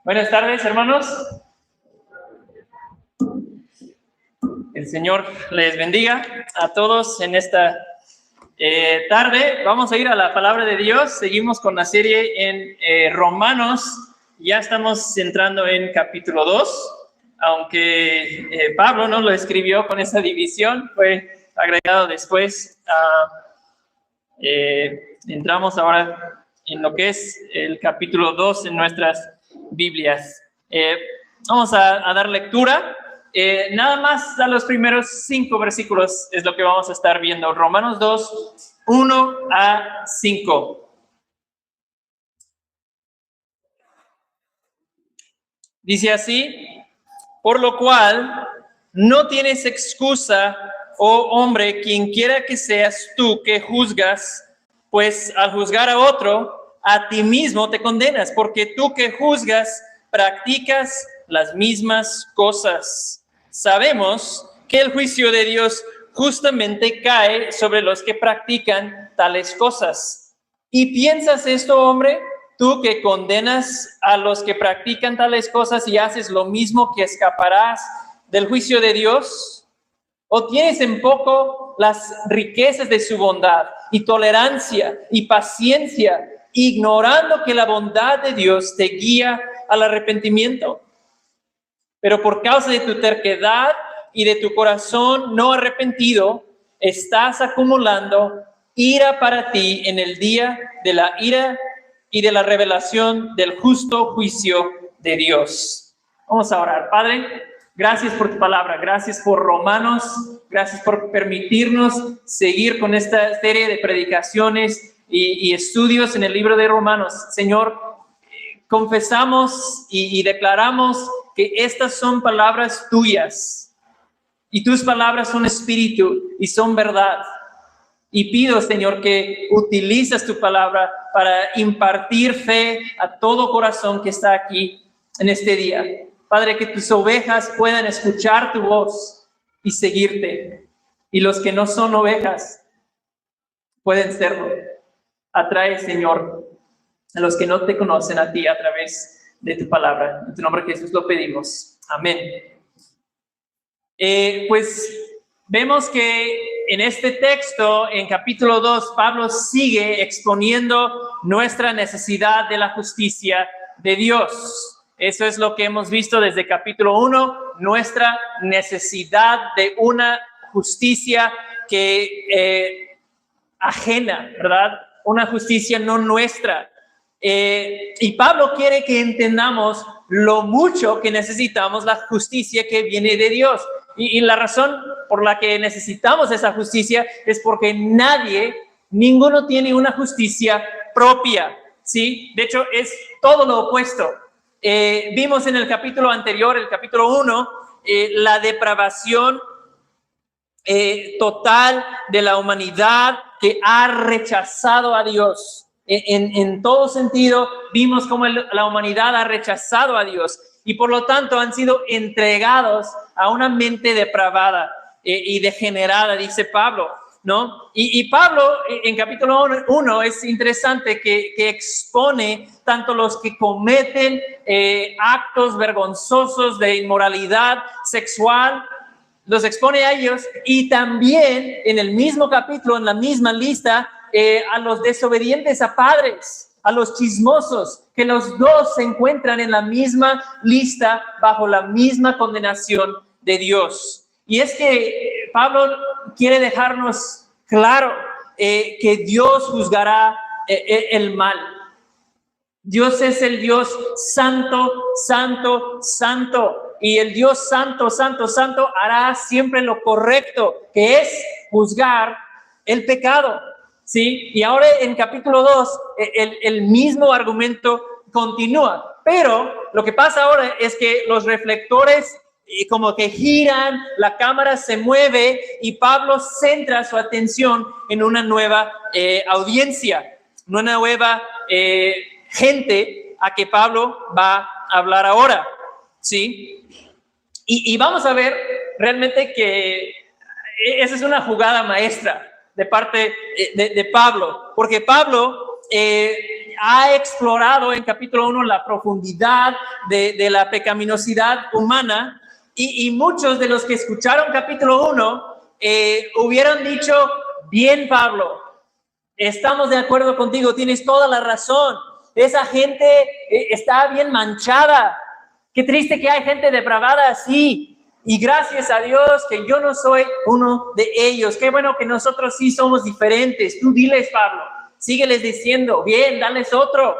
Buenas tardes, hermanos. El Señor les bendiga a todos en esta tarde. Vamos a ir a la palabra de Dios. Seguimos con la serie en Romanos. Ya estamos entrando en capítulo 2, aunque Pablo no lo escribió con esa división, fue agregado después. Entramos ahora en lo que es el capítulo 2 en nuestras Biblias. Vamos a dar lectura. Nada más a los primeros 5 versículos es lo que vamos a estar viendo. Romanos 2, 1 a 5. Dice así: por lo cual no tienes excusa, oh hombre, quien quiera que seas tú que juzgas, pues al juzgar a otro, a ti mismo te condenas, porque tú que juzgas practicas las mismas cosas. Sabemos que el juicio de Dios justamente cae sobre los que practican tales cosas. ¿Y piensas esto, hombre? Tú que condenas a los que practican tales cosas y haces lo mismo, ¿que escaparás del juicio de Dios? ¿O tienes en poco las riquezas de su bondad y tolerancia y paciencia, ignorando que la bondad de Dios te guía al arrepentimiento? Pero por causa de tu terquedad y de tu corazón no arrepentido, estás acumulando ira para ti en el día de la ira y de la revelación del justo juicio de Dios. Vamos a orar. Padre, gracias por tu palabra, gracias por Romanos, gracias por permitirnos seguir con esta serie de predicaciones y estudios en el libro de Romanos. Señor, confesamos y declaramos que estas son palabras tuyas y tus palabras son espíritu y son verdad. Y pido, Señor, que utilices tu palabra para impartir fe a todo corazón que está aquí en este día. Padre, que tus ovejas puedan escuchar tu voz y seguirte. Y los que no son ovejas pueden serlo. Atrae, Señor, a los que no te conocen a ti a través de tu palabra. En tu nombre Jesús lo pedimos. Amén. Pues vemos que en este texto, en capítulo 2, Pablo sigue exponiendo nuestra necesidad de la justicia de Dios. Eso es lo que hemos visto desde capítulo 1, nuestra necesidad de una justicia que ajena, ¿verdad? Una justicia no nuestra. Y Pablo quiere que entendamos lo mucho que necesitamos la justicia que viene de Dios. Y la razón por la que necesitamos esa justicia es porque ninguno tiene una justicia propia, ¿sí? De hecho, es todo lo opuesto. Vimos en el capítulo anterior, el capítulo 1, la depravación total de la humanidad que ha rechazado a Dios. En todo sentido, vimos cómo la humanidad ha rechazado a Dios y por lo tanto han sido entregados a una mente depravada y degenerada, dice Pablo, ¿no? Y Pablo en capítulo 1 es interesante que expone tanto los que cometen actos vergonzosos de inmoralidad sexual, los expone a ellos, y también en el mismo capítulo, en la misma lista, a los desobedientes a padres, a los chismosos, que los dos se encuentran en la misma lista bajo la misma condenación de Dios. Y es que Pablo quiere dejarnos claro que Dios juzgará el mal. Dios es el Dios santo, santo, santo. Y el Dios santo, santo, santo hará siempre lo correcto, que es juzgar el pecado, ¿sí? Y ahora en capítulo 2, el mismo argumento continúa. Pero lo que pasa ahora es que los reflectores como que giran, la cámara se mueve y Pablo centra su atención en una nueva audiencia, una nueva gente a que Pablo va a hablar ahora, ¿sí? Y vamos a ver realmente que esa es una jugada maestra de parte de Pablo, porque Pablo ha explorado en capítulo 1 la profundidad de la pecaminosidad humana y muchos de los que escucharon capítulo 1 hubieran dicho, bien Pablo, estamos de acuerdo contigo, tienes toda la razón, esa gente está bien manchada, qué triste que hay gente depravada así. Y gracias a Dios que yo no soy uno de ellos. Qué bueno que nosotros sí somos diferentes. Tú diles, Pablo, sígueles diciendo, bien, dales otro.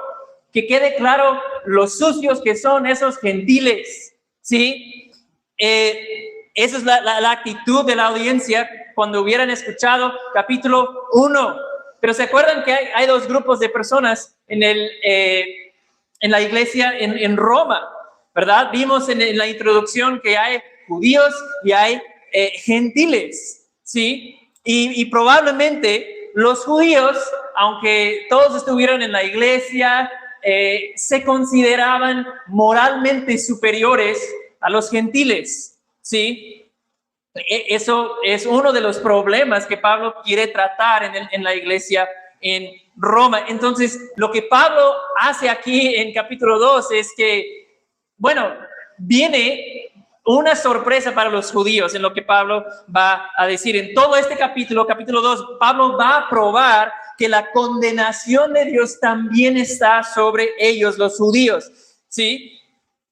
Que quede claro los sucios que son esos gentiles, ¿sí? Esa es la actitud de la audiencia cuando hubieran escuchado capítulo 1. Pero ¿se acuerdan que hay dos grupos de personas en la iglesia en Roma? ¿Verdad? Vimos en la introducción que hay judíos y hay gentiles, ¿sí? Y probablemente los judíos, aunque todos estuvieron en la iglesia, se consideraban moralmente superiores a los gentiles, ¿sí? Eso es uno de los problemas que Pablo quiere tratar en la iglesia en Roma. Entonces, lo que Pablo hace aquí en capítulo 2 es que, bueno, viene una sorpresa para los judíos en lo que Pablo va a decir. En todo este capítulo 2, Pablo va a probar que la condenación de Dios también está sobre ellos, los judíos, ¿sí?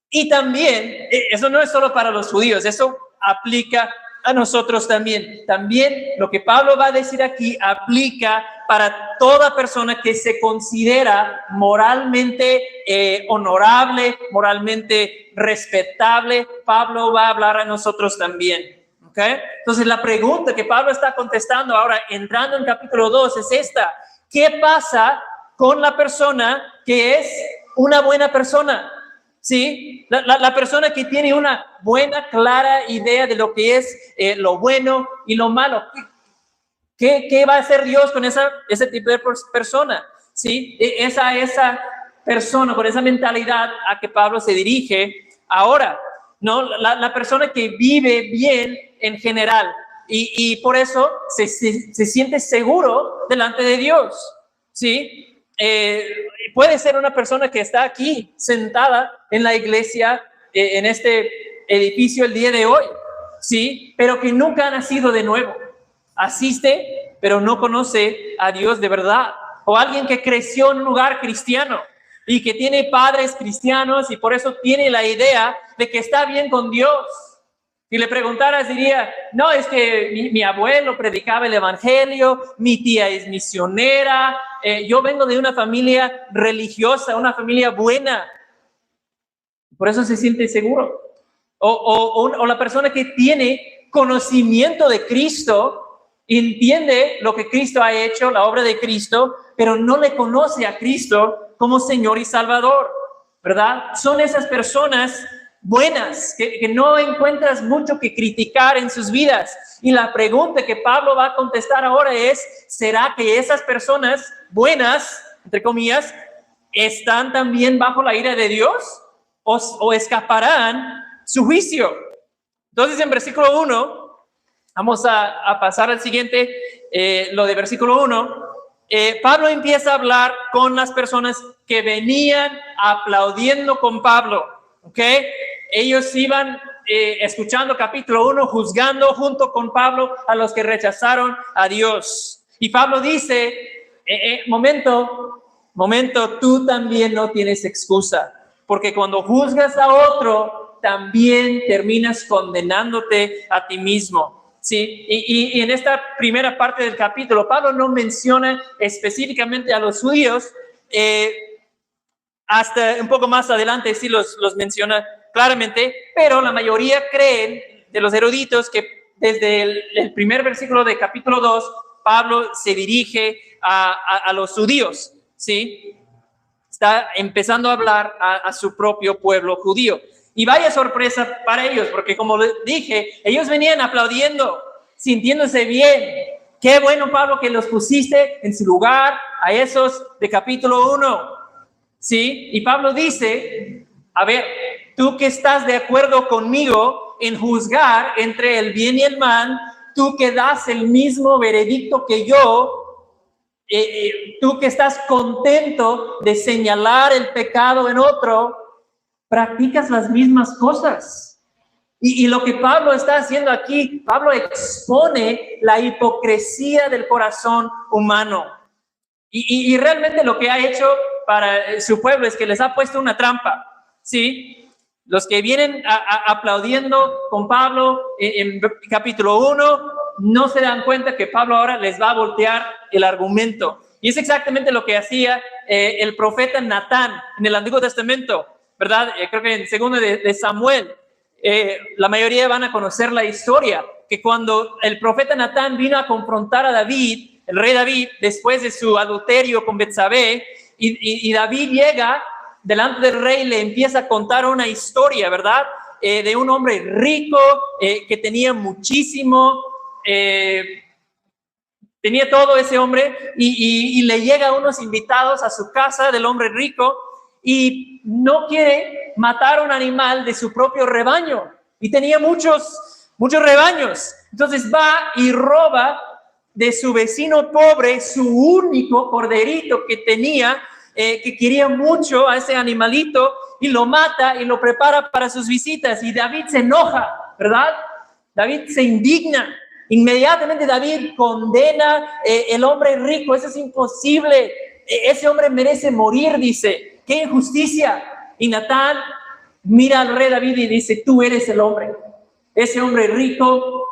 Y también, eso no es solo para los judíos, eso aplica a nosotros también. También lo que Pablo va a decir aquí aplica para toda persona que se considera moralmente honorable, moralmente respetable. Pablo va a hablar a nosotros también, ¿ok? Entonces la pregunta que Pablo está contestando ahora, entrando en capítulo 2, es esta: ¿qué pasa con la persona que es una buena persona? ¿Sí? La persona que tiene una buena, clara idea de lo que es lo bueno y lo malo. ¿Qué va a hacer Dios con ese tipo de persona? ¿Sí? Esa persona con esa mentalidad a que Pablo se dirige ahora, ¿no? La persona que vive bien en general y por eso se siente seguro delante de Dios, ¿sí? Puede ser una persona que está aquí sentada en la iglesia, en este edificio el día de hoy, ¿sí? Pero que nunca ha nacido de nuevo. Asiste, pero no conoce a Dios de verdad. O alguien que creció en un lugar cristiano y que tiene padres cristianos y por eso tiene la idea de que está bien con Dios. Si le preguntaras, diría, no, es que mi abuelo predicaba el evangelio, mi tía es misionera, yo vengo de una familia religiosa, una familia buena. Por eso se siente seguro. O la persona que tiene conocimiento de Cristo, entiende lo que Cristo ha hecho, la obra de Cristo, pero no le conoce a Cristo como Señor y Salvador, ¿verdad? Son esas personas buenas, que no encuentras mucho que criticar en sus vidas. Y la pregunta que Pablo va a contestar ahora es, ¿será que esas personas buenas, entre comillas, están también bajo la ira de Dios o escaparán su juicio? Entonces, en versículo 1, vamos a pasar al siguiente, lo de versículo 1. Pablo empieza a hablar con las personas que venían aplaudiendo con Pablo, ¿ok? Ellos iban escuchando capítulo 1, juzgando junto con Pablo a los que rechazaron a Dios. Y Pablo dice, momento, tú también no tienes excusa, porque cuando juzgas a otro, también terminas condenándote a ti mismo, ¿sí? Y en esta primera parte del capítulo, Pablo no menciona específicamente a los judíos, hasta un poco más adelante sí los menciona claramente, pero la mayoría creen, de los eruditos, que desde el primer versículo de capítulo 2, Pablo se dirige a los judíos, ¿sí? Está empezando a hablar a su propio pueblo judío. Y vaya sorpresa para ellos, porque como dije, ellos venían aplaudiendo, sintiéndose bien. Qué bueno, Pablo, que los pusiste en su lugar a esos de capítulo 1, ¿sí? Y Pablo dice, a ver, tú que estás de acuerdo conmigo en juzgar entre el bien y el mal, tú que das el mismo veredicto que yo, tú que estás contento de señalar el pecado en otro, practicas las mismas cosas. Y lo que Pablo está haciendo aquí, Pablo expone la hipocresía del corazón humano. Y realmente lo que ha hecho para su pueblo es que les ha puesto una trampa, ¿sí? Los que vienen aplaudiendo con Pablo en capítulo 1 no se dan cuenta que Pablo ahora les va a voltear el argumento. Y es exactamente lo que hacía el profeta Natán en el Antiguo Testamento, ¿verdad? Creo que en segundo de Samuel, la mayoría van a conocer la historia, que cuando el profeta Natán vino a confrontar a David, el rey David, después de su adulterio con Betsabé, y David llega delante del rey, le empieza a contar una historia, ¿verdad? De un hombre rico que tenía muchísimo, tenía todo ese hombre, y le llega unos invitados a su casa del hombre rico, y no quiere matar a un animal de su propio rebaño, y tenía muchos rebaños. Entonces va y roba de su vecino pobre su único corderito que tenía, que quería mucho a ese animalito, y lo mata y lo prepara para sus visitas. Y David se enoja, ¿verdad? David se indigna. Inmediatamente David condena el hombre rico. Eso es imposible. Ese hombre merece morir, dice. ¡Qué injusticia! Y Natán mira al rey David y dice: tú eres el hombre. Ese hombre rico,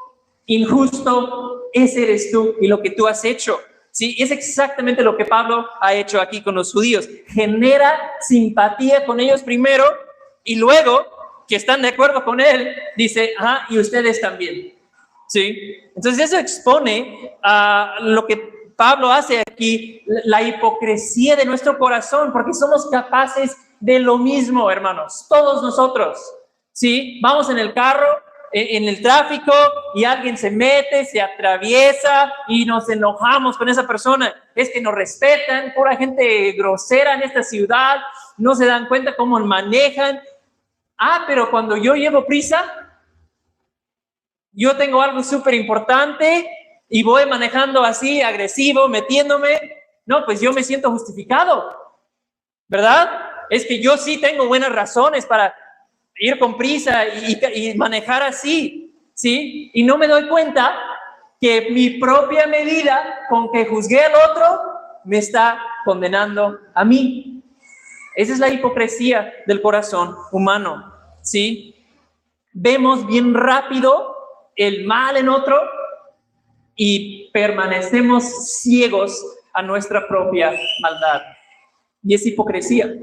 injusto, ese eres tú y lo que tú has hecho. Sí, es exactamente lo que Pablo ha hecho aquí con los judíos. Genera simpatía con ellos primero, y luego que están de acuerdo con él, dice: y ustedes también. Sí, entonces eso expone lo que Pablo hace aquí, la hipocresía de nuestro corazón, porque somos capaces de lo mismo, hermanos, todos nosotros. Sí, vamos en el carro, en el tráfico, y alguien se mete, se atraviesa y nos enojamos con esa persona. Es que nos respetan, pura gente grosera en esta ciudad, no se dan cuenta cómo manejan. Pero cuando yo llevo prisa, yo tengo algo súper importante y voy manejando así, agresivo, metiéndome, no, pues yo me siento justificado, ¿verdad? Es que yo sí tengo buenas razones para ir con prisa y manejar así, ¿sí? Y no me doy cuenta que mi propia medida con que juzgué al otro me está condenando a mí. Esa es la hipocresía del corazón humano, ¿sí? Vemos bien rápido el mal en otro y permanecemos ciegos a nuestra propia maldad. Y es hipocresía,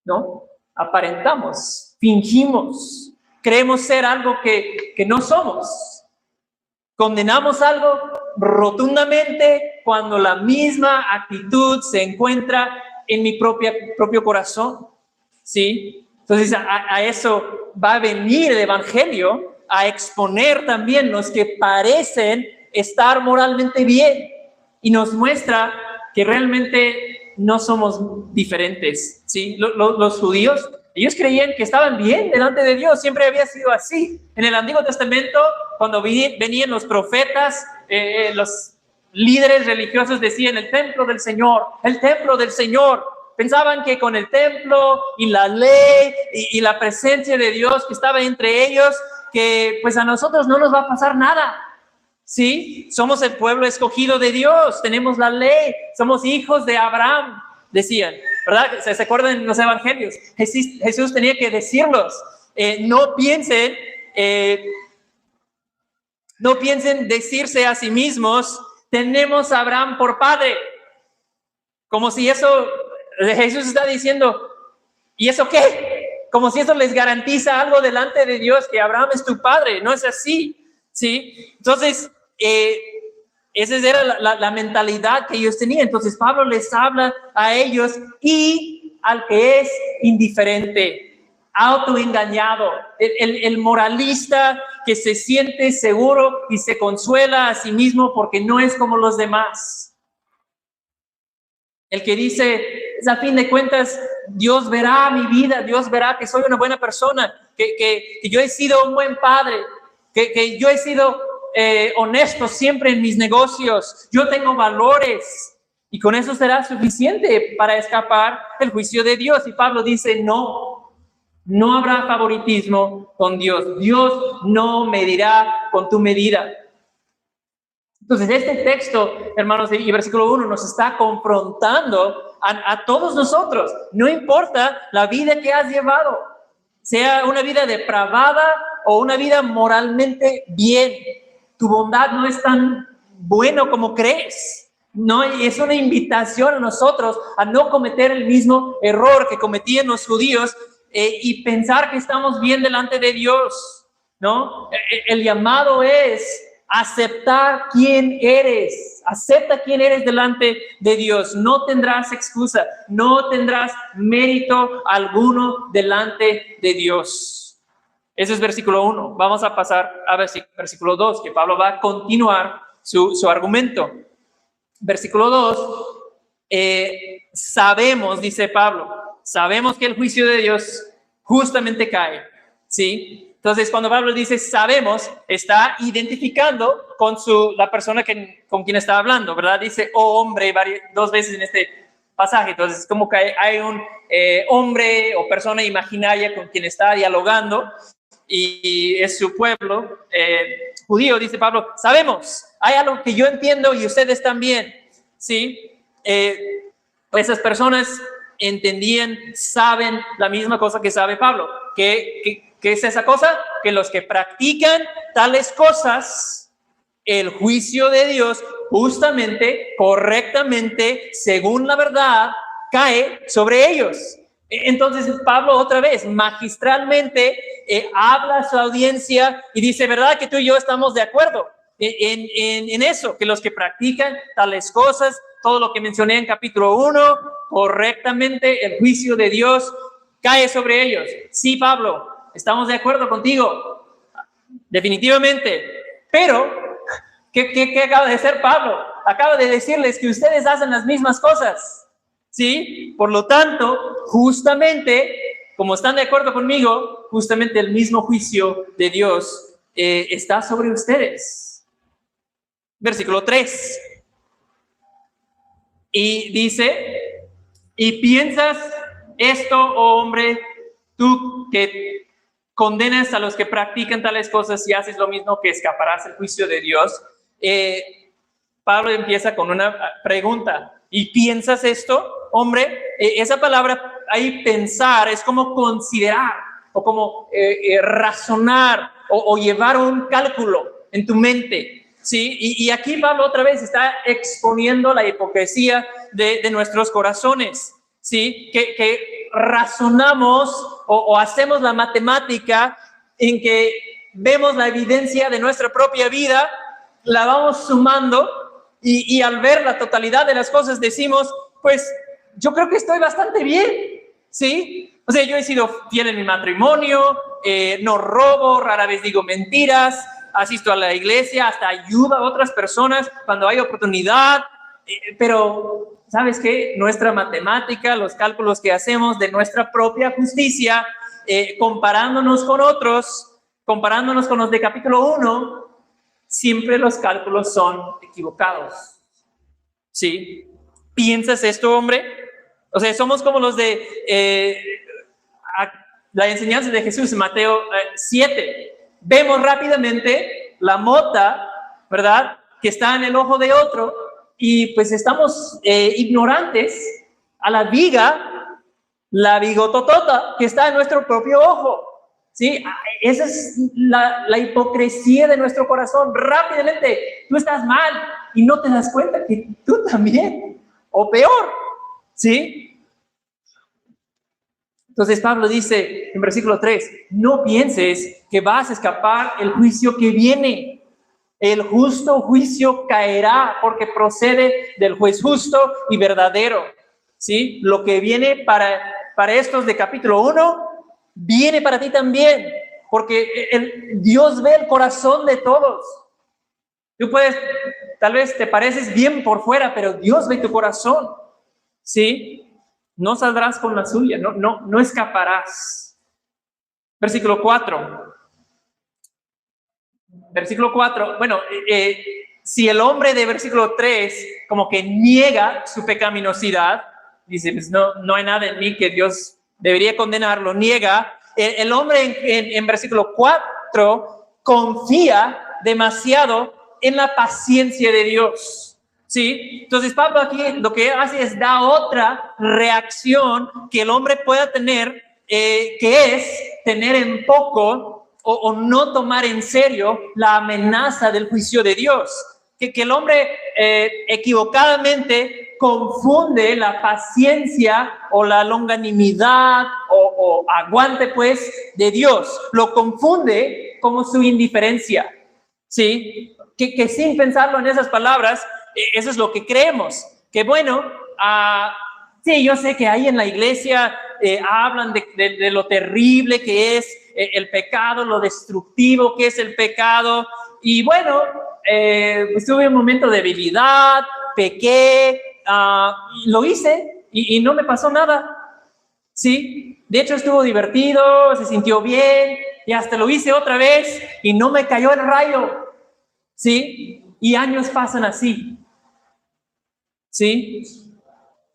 ¿no? Aparentamos, fingimos, creemos ser algo que no somos. Condenamos algo rotundamente cuando la misma actitud se encuentra en mi propio corazón, ¿sí? Entonces a eso va a venir el Evangelio, a exponer también los que parecen estar moralmente bien, y nos muestra que realmente no somos diferentes, ¿sí? Los judíos, ellos creían que estaban bien delante de Dios, siempre había sido así. En el Antiguo Testamento, cuando venían los profetas, los líderes religiosos decían: el templo del Señor, el templo del Señor. Pensaban que con el templo y la ley y la presencia de Dios que estaba entre ellos, que pues a nosotros no nos va a pasar nada. Sí, somos el pueblo escogido de Dios, tenemos la ley, somos hijos de Abraham, decían, ¿verdad? ¿Se acuerdan en los evangelios? Jesús tenía que decirlos: no piensen decirse a sí mismos: tenemos a Abraham por padre. Como si eso, Jesús está diciendo: ¿y eso qué? Como si eso les garantiza algo delante de Dios, que Abraham es tu padre. No es así, ¿sí? Entonces, esa era la mentalidad que ellos tenían. Entonces Pablo les habla a ellos y al que es indiferente, autoengañado, el moralista que se siente seguro y se consuela a sí mismo porque no es como los demás. El que dice: a fin de cuentas, Dios verá mi vida, Dios verá que soy una buena persona, que yo he sido un buen padre, que yo he sido honesto siempre en mis negocios, yo tengo valores. Y con eso será suficiente para escapar del juicio de Dios. Y Pablo dice, no habrá favoritismo con Dios. Dios no medirá con tu medida. Entonces, este texto, hermanos, y versículo 1 nos está confrontando a todos nosotros. No importa la vida que has llevado, sea una vida depravada o una vida moralmente bien. Tu bondad no es tan bueno como crees. No, es una invitación a nosotros a no cometer el mismo error que cometían los judíos y pensar que estamos bien delante de Dios, ¿no? El llamado es aceptar quién eres. Acepta quién eres delante de Dios. No tendrás excusa, no tendrás mérito alguno delante de Dios. Ese es versículo 1. Vamos a pasar a versículo 2, que Pablo va a continuar su argumento. Versículo 2, sabemos, dice Pablo, sabemos que el juicio de Dios justamente cae, ¿sí? Entonces, cuando Pablo dice sabemos, está identificando con la persona con quien está hablando, ¿verdad? Dice, oh hombre, dos veces en este pasaje. Entonces, como que hay un hombre o persona imaginaria con quien está dialogando y es su pueblo judío. Dice Pablo, sabemos, hay algo que yo entiendo y ustedes también, ¿sí? Esas personas entendían, saben la misma cosa que sabe Pablo. ¿Qué es esa cosa? Que los que practican tales cosas, el juicio de Dios justamente, correctamente, según la verdad, cae sobre ellos. Entonces Pablo otra vez magistralmente habla a su audiencia y dice, ¿verdad que tú y yo estamos de acuerdo en eso? Que los que practican tales cosas, todo lo que mencioné en capítulo 1, correctamente el juicio de Dios cae sobre ellos. Sí, Pablo, estamos de acuerdo contigo, definitivamente. Pero, ¿qué acaba de hacer Pablo? Acaba de decirles que ustedes hacen las mismas cosas, ¿sí? Por lo tanto, justamente, como están de acuerdo conmigo, justamente el mismo juicio de Dios está sobre ustedes. Versículo 3. Y dice, ¿y piensas esto, oh hombre, tú que condenas a los que practican tales cosas y haces lo mismo, que escaparás del juicio de Dios? Pablo empieza con una pregunta. ¿Y piensas esto, hombre? Esa palabra ahí, pensar, es como considerar o como razonar o llevar un cálculo en tu mente. Sí, y aquí Pablo otra vez está exponiendo la hipocresía de nuestros corazones, ¿sí? Que razonamos o hacemos la matemática en que vemos la evidencia de nuestra propia vida, la vamos sumando y al ver la totalidad de las cosas decimos, pues yo creo que estoy bastante bien, ¿sí? O sea, yo he sido fiel en mi matrimonio, no robo, rara vez digo mentiras, asisto a la iglesia, hasta ayuda a otras personas cuando hay oportunidad, pero ¿sabes qué? Nuestra matemática, los cálculos que hacemos de nuestra propia justicia, comparándonos con otros, comparándonos con los de capítulo 1, siempre los cálculos son equivocados, ¿sí? ¿Piensas esto, hombre? O sea, somos como los de la enseñanza de Jesús en Mateo 7. Vemos rápidamente la mota, ¿verdad?, que está en el ojo de otro y pues estamos ignorantes a la viga, la bigototota que está en nuestro propio ojo, ¿sí? Esa es la hipocresía de nuestro corazón. Rápidamente tú estás mal y no te das cuenta que tú también, o peor, ¿sí? Entonces Pablo dice en versículo 3, no pienses que vas a escapar el juicio que viene. El justo juicio caerá porque procede del juez justo y verdadero, ¿sí? Lo que viene para estos de capítulo 1, viene para ti también, porque Dios ve el corazón de todos. Tú puedes, tal vez te pareces bien por fuera, pero Dios ve tu corazón, ¿sí? No saldrás con la suya, no escaparás. Versículo 4. Versículo 4, bueno, si el hombre de versículo 3 como que niega su pecaminosidad, dice, pues no hay nada en mí que Dios debería condenarlo, niega. El hombre en versículo 4 confía demasiado en la paciencia de Dios. ¿Sí? Entonces Pablo aquí lo que hace es dar otra reacción que el hombre pueda tener, que es tener en poco o no tomar en serio la amenaza del juicio de Dios. Que el hombre equivocadamente confunde la paciencia o la longanimidad o aguante pues de Dios, lo confunde como su indiferencia, ¿sí? Que sin pensarlo en esas palabras, eso es lo que creemos, que bueno, sí, yo sé que ahí en la iglesia hablan de lo terrible que es el pecado, lo destructivo que es el pecado, y bueno, pues tuve un momento de debilidad, pequé, lo hice y no me pasó nada, ¿sí? De hecho estuvo divertido, se sintió bien, y hasta lo hice otra vez y no me cayó el rayo, ¿sí? Y años pasan así, ¿sí?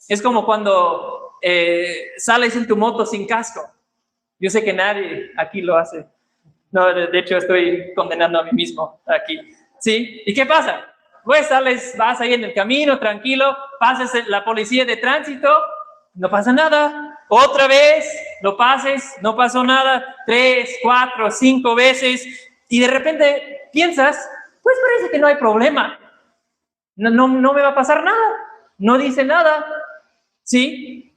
Es como cuando sales en tu moto sin casco. Yo sé que nadie aquí lo hace. No, de hecho estoy condenando a mí mismo aquí. ¿Sí? ¿Y qué pasa? Pues vas ahí en el camino, tranquilo, pasas la policía de tránsito, no pasa nada. Otra vez, lo pases, no pasó nada. 3, 4, 5 veces. Y de repente piensas, pues parece que no hay problema. No me va a pasar nada. No dice nada. ¿Sí?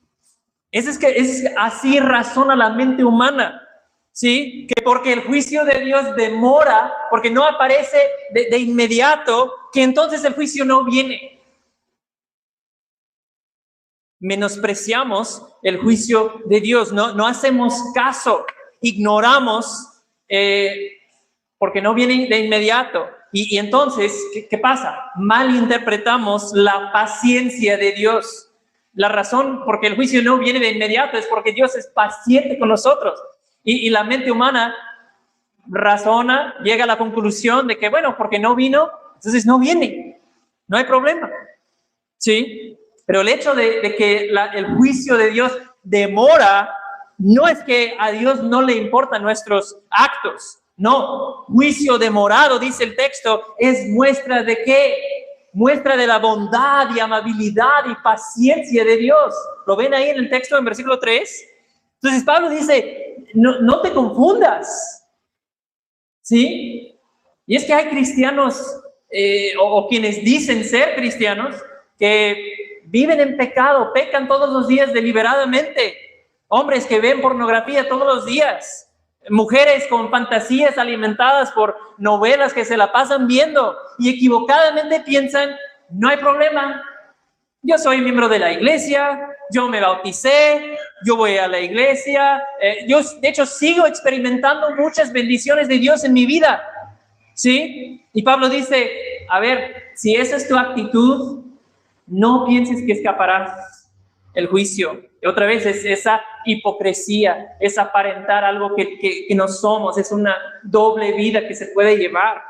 Así razona la mente humana. ¿Sí? Que porque el juicio de Dios demora, porque no aparece de inmediato, que entonces el juicio no viene. Menospreciamos el juicio de Dios, no hacemos caso, ignoramos porque no viene de inmediato. Y entonces, ¿qué pasa? Malinterpretamos la paciencia de Dios. La razón por qué el juicio no viene de inmediato es porque Dios es paciente con nosotros. Y la mente humana razona, llega a la conclusión de que, bueno, porque no vino, entonces no viene. No hay problema. ¿Sí? Pero el hecho de que el juicio de Dios demora, no es que a Dios no le importan nuestros actos. No, juicio demorado, dice el texto, es muestra de qué? Muestra de la bondad y amabilidad y paciencia de Dios. ¿Lo ven ahí en el texto en versículo 3? Entonces Pablo dice, no te confundas, ¿sí? Y es que hay cristianos o quienes dicen ser cristianos que viven en pecado, pecan todos los días deliberadamente, hombres que ven pornografía todos los días, mujeres con fantasías alimentadas por novelas que se la pasan viendo y equivocadamente piensan, no hay problema, yo soy miembro de la iglesia, yo me bauticé, yo voy a la iglesia, yo de hecho sigo experimentando muchas bendiciones de Dios en mi vida, ¿sí? Y Pablo dice, a ver, si esa es tu actitud, no pienses que escaparás el juicio. Y otra vez es esa hipocresía, es aparentar algo que no somos, es una doble vida que se puede llevar.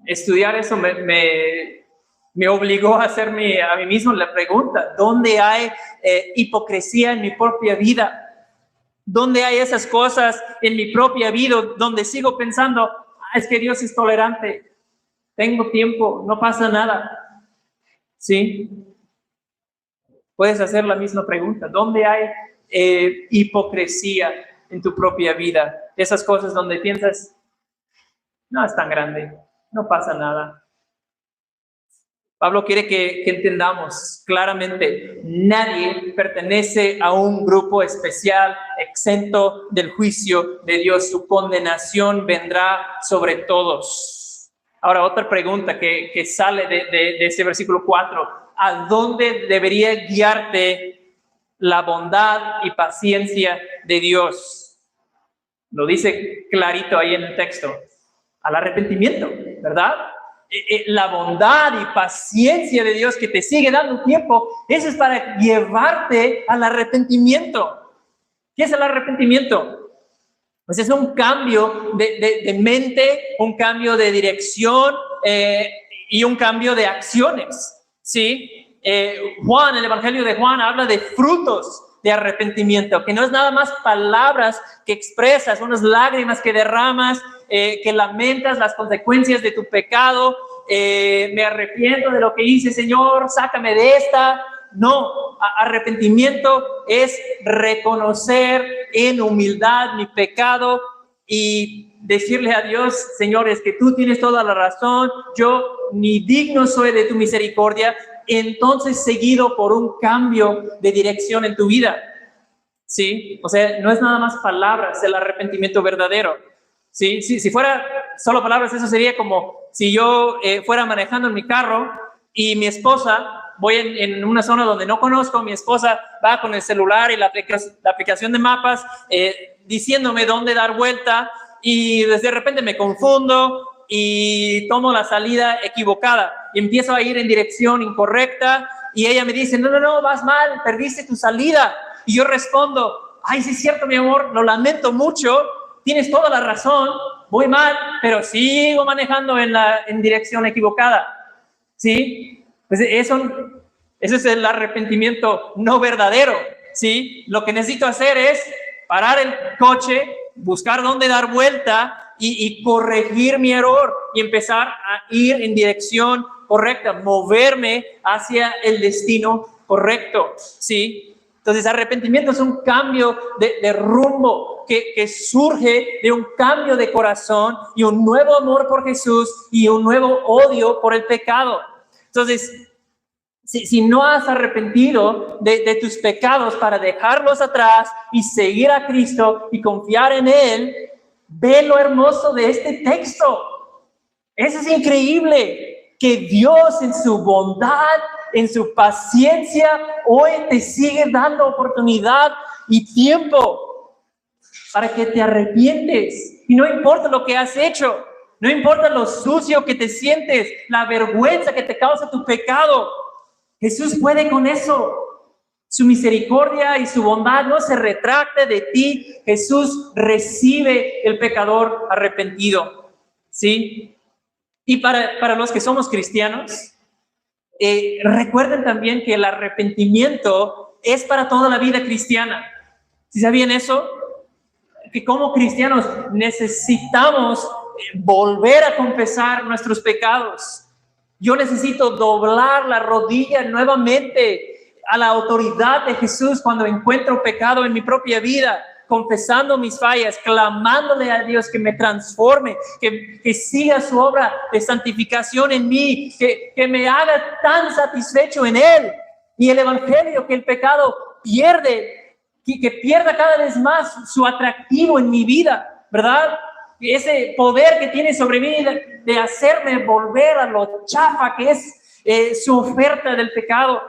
Estudiar eso me obligó a hacerme a mí mismo la pregunta, ¿dónde hay hipocresía en mi propia vida? ¿Dónde hay esas cosas en mi propia vida donde sigo pensando, es que Dios es tolerante, tengo tiempo, no pasa nada? ¿Sí? Puedes hacer la misma pregunta, ¿dónde hay hipocresía en tu propia vida? Esas cosas donde piensas, no es tan grande, no pasa nada. Pablo quiere que entendamos claramente, nadie pertenece a un grupo especial, exento del juicio de Dios. Su condenación vendrá sobre todos. Ahora, otra pregunta que sale de ese versículo 4. ¿A dónde debería guiarte la bondad y paciencia de Dios? Lo dice clarito ahí en el texto. Al arrepentimiento, ¿verdad? La bondad y paciencia de Dios que te sigue dando tiempo, eso es para llevarte al arrepentimiento. ¿Qué es el arrepentimiento? Pues es un cambio de mente, un cambio de dirección y un cambio de acciones, ¿sí? Juan, el Evangelio de Juan habla de frutos de arrepentimiento, que no es nada más palabras que expresas, unas lágrimas que derramas, que lamentas las consecuencias de tu pecado, me arrepiento de lo que hice, Señor, sácame de esta. No, arrepentimiento es reconocer en humildad mi pecado y decirle a Dios, Señor, es que tú tienes toda la razón, yo ni digno soy de tu misericordia, entonces seguido por un cambio de dirección en tu vida, ¿sí? O sea, no es nada más palabras el arrepentimiento verdadero, ¿sí? Si fuera solo palabras, eso sería como si yo fuera manejando en mi carro y mi esposa, voy en una zona donde no conozco, mi esposa va con el celular y la aplicación de mapas diciéndome dónde dar vuelta y de repente me confundo y tomo la salida equivocada y empiezo a ir en dirección incorrecta y ella me dice, no, vas mal, perdiste tu salida. Y yo respondo, ay, sí es cierto, mi amor, lo lamento mucho, tienes toda la razón, voy mal, pero sigo manejando en dirección equivocada, ¿sí? Pues eso es el arrepentimiento no verdadero, ¿sí? Lo que necesito hacer es parar el coche, buscar dónde dar vuelta y corregir mi error y empezar a ir en dirección correcta, moverme hacia el destino correcto, ¿sí? Entonces, arrepentimiento es un cambio de rumbo que surge de un cambio de corazón y un nuevo amor por Jesús y un nuevo odio por el pecado. Entonces, si no has arrepentido de tus pecados para dejarlos atrás y seguir a Cristo y confiar en Él, ve lo hermoso de este texto. Eso es increíble, que Dios en su bondad, en su paciencia, hoy te sigue dando oportunidad y tiempo para que te arrepientes. Y no importa lo que has hecho, no importa lo sucio que te sientes, la vergüenza que te causa tu pecado, Jesús puede con eso. Su misericordia y su bondad no se retracte de ti. Jesús recibe el pecador arrepentido, ¿sí? Y para los que somos cristianos, recuerden también que el arrepentimiento es para toda la vida cristiana. ¿Sí sabían eso? Que como cristianos necesitamos volver a confesar nuestros pecados. Yo necesito doblar la rodilla nuevamente a la autoridad de Jesús cuando encuentro pecado en mi propia vida, confesando mis fallas, clamándole a Dios que me transforme, que siga su obra de santificación en mí, que me haga tan satisfecho en Él. Y el Evangelio, que el pecado pierde, que pierda cada vez más su atractivo en mi vida, ¿verdad? Ese poder que tiene sobre mí de hacerme volver a lo chafa que es su oferta del pecado.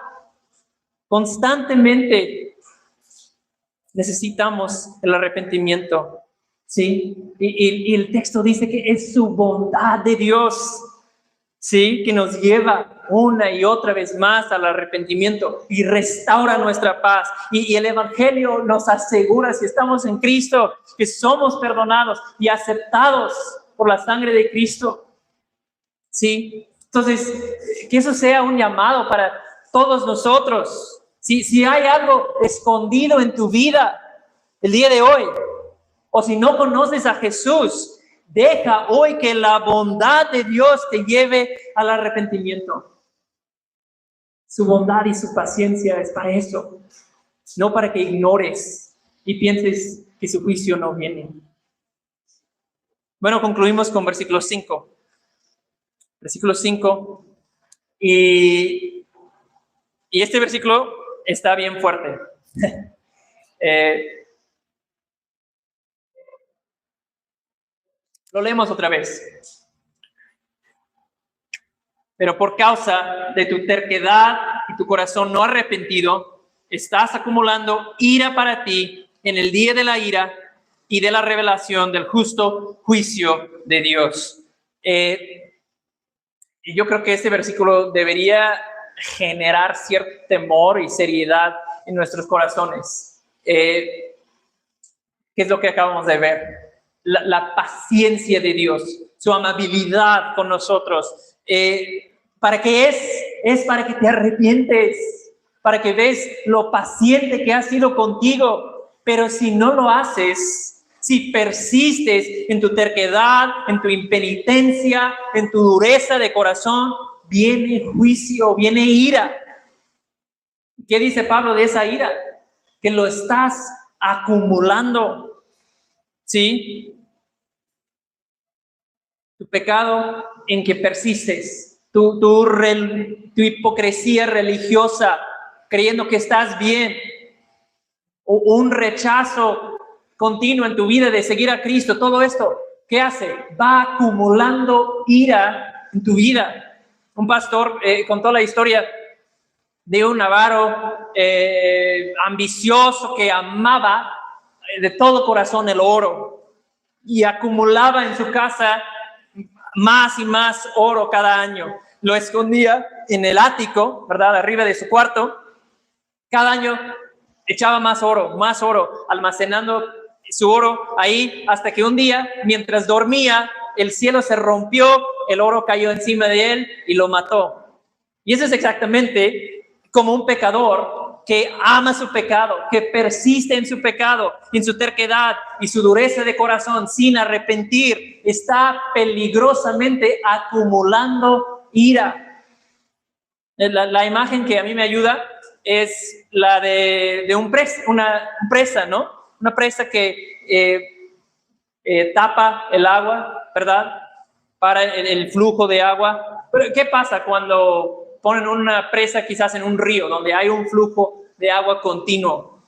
Constantemente necesitamos el arrepentimiento, ¿sí? Y el texto dice que es su bondad de Dios, ¿sí? Que nos lleva una y otra vez más al arrepentimiento y restaura nuestra paz. Y el Evangelio nos asegura, si estamos en Cristo, que somos perdonados y aceptados por la sangre de Cristo, ¿sí? Entonces, que eso sea un llamado para todos nosotros. Si hay algo escondido en tu vida el día de hoy, o si no conoces a Jesús, deja hoy que la bondad de Dios te lleve al arrepentimiento. Su bondad y su paciencia es para eso, no para que ignores y pienses que su juicio no viene. Bueno, concluimos con versículo 5. Versículo 5. Y este versículo está bien fuerte. Lo leemos otra vez. Pero por causa de tu terquedad y tu corazón no arrepentido, estás acumulando ira para ti en el día de la ira y de la revelación del justo juicio de Dios. Y yo creo que este versículo debería generar cierto temor y seriedad en nuestros corazones. ¿Qué es lo que acabamos de ver? la paciencia de Dios, su amabilidad con nosotros. ¿Para qué es para que te arrepientes, para que ves lo paciente que ha sido contigo. Pero si no lo haces, si persistes en tu terquedad, en tu impenitencia, en tu dureza de corazón, viene juicio, viene ira. ¿Qué dice Pablo de esa ira? Que lo estás acumulando, ¿sí? Tu pecado en que persistes, tu hipocresía religiosa, creyendo que estás bien, o un rechazo continuo en tu vida de seguir a Cristo, todo esto, ¿qué hace? Va acumulando ira en tu vida. Un pastor contó la historia de un avaro ambicioso que amaba de todo corazón el oro y acumulaba en su casa más y más oro cada año. Lo escondía en el ático, ¿verdad? Arriba de su cuarto. Cada año echaba más oro, almacenando su oro ahí, hasta que un día, mientras dormía, el cielo se rompió, el oro cayó encima de él y lo mató. Y eso es exactamente como un pecador que ama su pecado, que persiste en su pecado, en su terquedad y su dureza de corazón sin arrepentir, está peligrosamente acumulando ira. La imagen que a mí me ayuda es la de una presa, ¿no? Una presa que tapa el agua, ¿verdad? Para el flujo de agua. Pero ¿qué pasa cuando ponen una presa quizás en un río donde hay un flujo de agua continuo?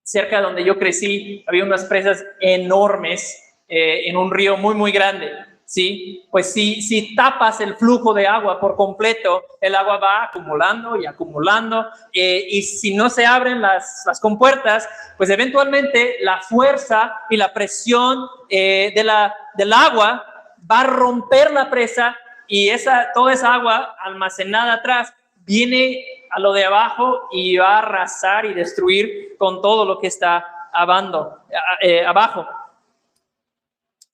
Cerca de donde yo crecí había unas presas enormes en un río muy, muy grande. ¿Sí? Pues si tapas el flujo de agua por completo, el agua va acumulando y acumulando, y si no se abren las compuertas, pues eventualmente la fuerza y la presión del agua va a romper la presa, y toda esa agua almacenada atrás viene a lo de abajo y va a arrasar y destruir con todo lo que está abajo.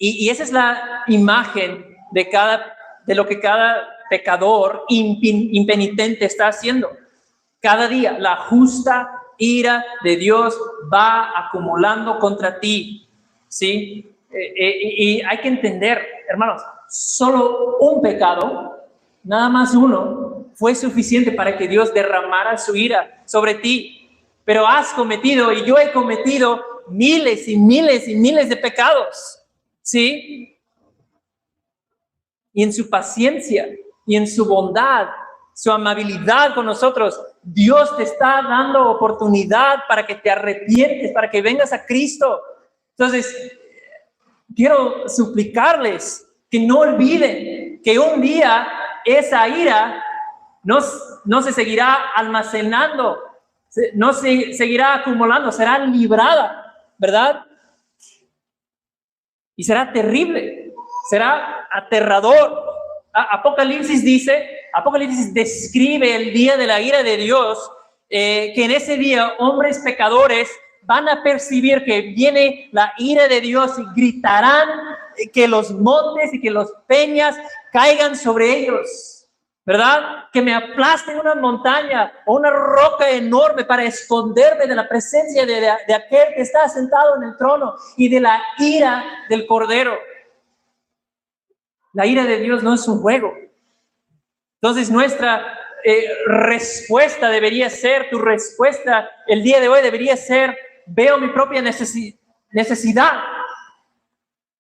Y esa es la imagen de lo que cada pecador impenitente está haciendo. Cada día la justa ira de Dios va acumulando contra ti, ¿sí? Y hay que entender, hermanos, solo un pecado, nada más uno, fue suficiente para que Dios derramara su ira sobre ti. Pero has cometido, y yo he cometido, miles y miles y miles de pecados. ¿Sí? Y en su paciencia y en su bondad, su amabilidad con nosotros, Dios te está dando oportunidad para que te arrepientes, para que vengas a Cristo. Entonces, quiero suplicarles que no olviden que un día esa ira no se seguirá almacenando, no se seguirá acumulando, será librada, ¿verdad? Y será terrible, será aterrador. Apocalipsis describe el día de la ira de Dios, que en ese día hombres pecadores van a percibir que viene la ira de Dios y gritarán que los montes y que los peñas caigan sobre ellos. ¿Verdad? Que me aplasten una montaña o una roca enorme para esconderme de la presencia de aquel que está sentado en el trono y de la ira del Cordero. La ira de Dios no es un juego. Entonces nuestra respuesta debería ser, tu respuesta el día de hoy debería ser: veo mi propia necesidad.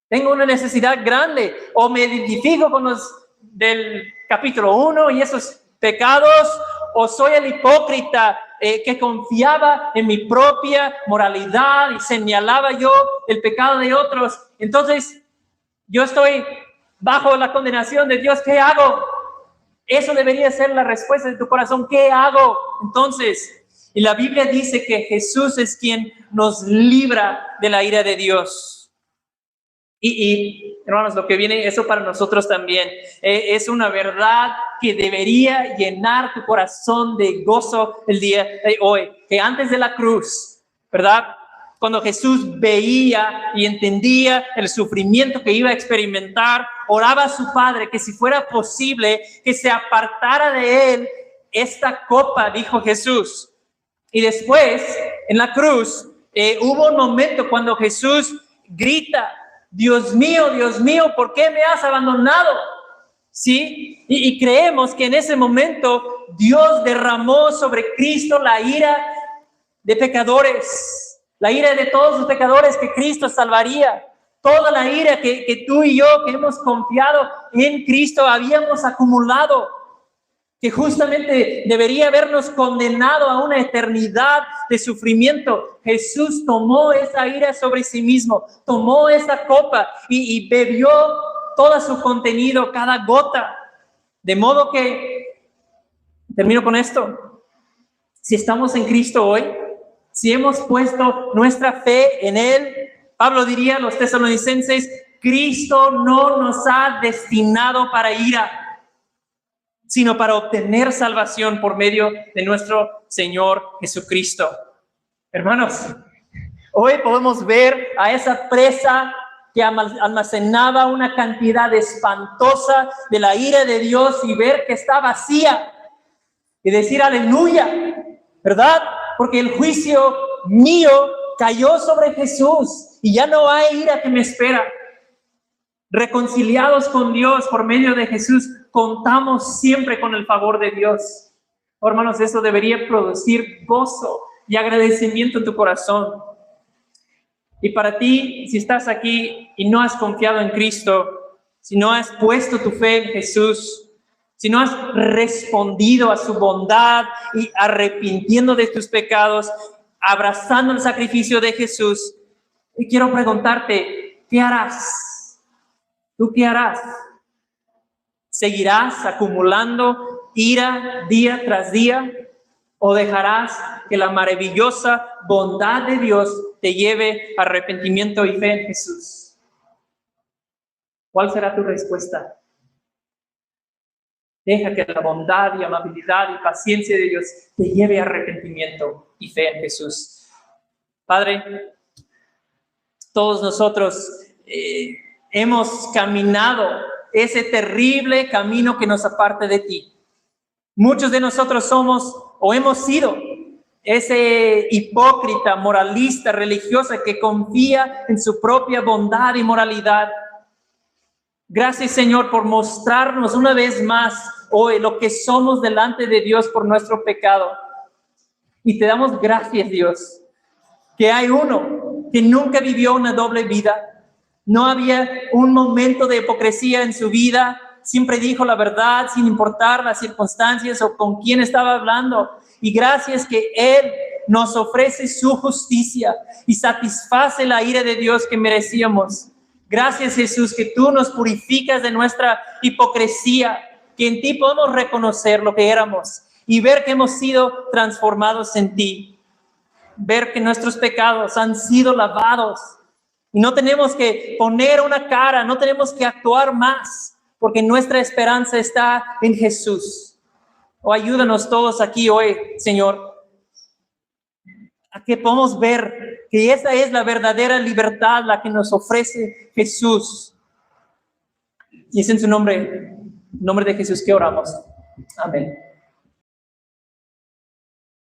Tengo una necesidad grande, o me identifico con los del capítulo 1 y esos pecados, o soy el hipócrita que confiaba en mi propia moralidad y señalaba yo el pecado de otros. Entonces yo estoy bajo la condenación de Dios. ¿Qué hago? Eso debería ser la respuesta de tu corazón. ¿Qué hago? Entonces, y la Biblia dice que Jesús es quien nos libra de la ira de Dios. Y hermanos, lo que viene, eso para nosotros también es una verdad que debería llenar tu corazón de gozo el día de hoy. Que antes de la cruz, ¿verdad? Cuando Jesús veía y entendía el sufrimiento que iba a experimentar, oraba a su Padre que si fuera posible, que se apartara de él esta copa, dijo Jesús. Y después, en la cruz, hubo un momento cuando Jesús grita, Dios mío, ¿por qué me has abandonado? ¿Sí? Y creemos que en ese momento Dios derramó sobre Cristo la ira de pecadores, la ira de todos los pecadores que Cristo salvaría. Toda la ira que tú y yo, que hemos confiado en Cristo, habíamos acumulado, que justamente debería habernos condenado a una eternidad de sufrimiento. Jesús tomó esa ira sobre sí mismo, tomó esa copa y bebió todo su contenido, cada gota. De modo que, termino con esto, si estamos en Cristo hoy, si hemos puesto nuestra fe en Él, Pablo diría a los tesalonicenses, Cristo no nos ha destinado para ira, sino para obtener salvación por medio de nuestro Señor Jesucristo. Hermanos, hoy podemos ver a esa presa que almacenaba una cantidad espantosa de la ira de Dios y ver que está vacía y decir aleluya, ¿verdad? Porque el juicio mío cayó sobre Jesús y ya no hay ira que me espera. Reconciliados con Dios por medio de Jesús, contamos siempre con el favor de Dios. Oh, hermanos, eso debería producir gozo y agradecimiento en tu corazón. Y para ti, si estás aquí y no has confiado en Cristo, si no has puesto tu fe en Jesús, si no has respondido a su bondad y arrepintiendo de tus pecados, abrazando el sacrificio de Jesús, y quiero preguntarte, ¿qué harás? ¿Tú qué harás? ¿Seguirás acumulando ira día tras día? ¿O dejarás que la maravillosa bondad de Dios te lleve a arrepentimiento y fe en Jesús? ¿Cuál será tu respuesta? Deja que la bondad y amabilidad y paciencia de Dios te lleve a arrepentimiento y fe en Jesús. Padre, todos nosotros hemos caminado ese terrible camino que nos aparta de ti. Muchos de nosotros somos o hemos sido ese hipócrita, moralista, religiosa que confía en su propia bondad y moralidad. Gracias, Señor, por mostrarnos una vez más hoy lo que somos delante de Dios por nuestro pecado. Y te damos gracias, Dios, que hay uno que nunca vivió una doble vida. No había un momento de hipocresía en su vida. Siempre dijo la verdad sin importar las circunstancias o con quién estaba hablando. Y gracias que Él nos ofrece su justicia y satisface la ira de Dios que merecíamos. Gracias, Jesús, que tú nos purificas de nuestra hipocresía, que en ti podemos reconocer lo que éramos y ver que hemos sido transformados en ti. Ver que nuestros pecados han sido lavados. Y no tenemos que poner una cara, no tenemos que actuar más, porque nuestra esperanza está en Jesús. Oh, ayúdanos todos aquí hoy, Señor, a que podamos ver que esa es la verdadera libertad, la que nos ofrece Jesús. Y es en su nombre de Jesús que oramos. Amén.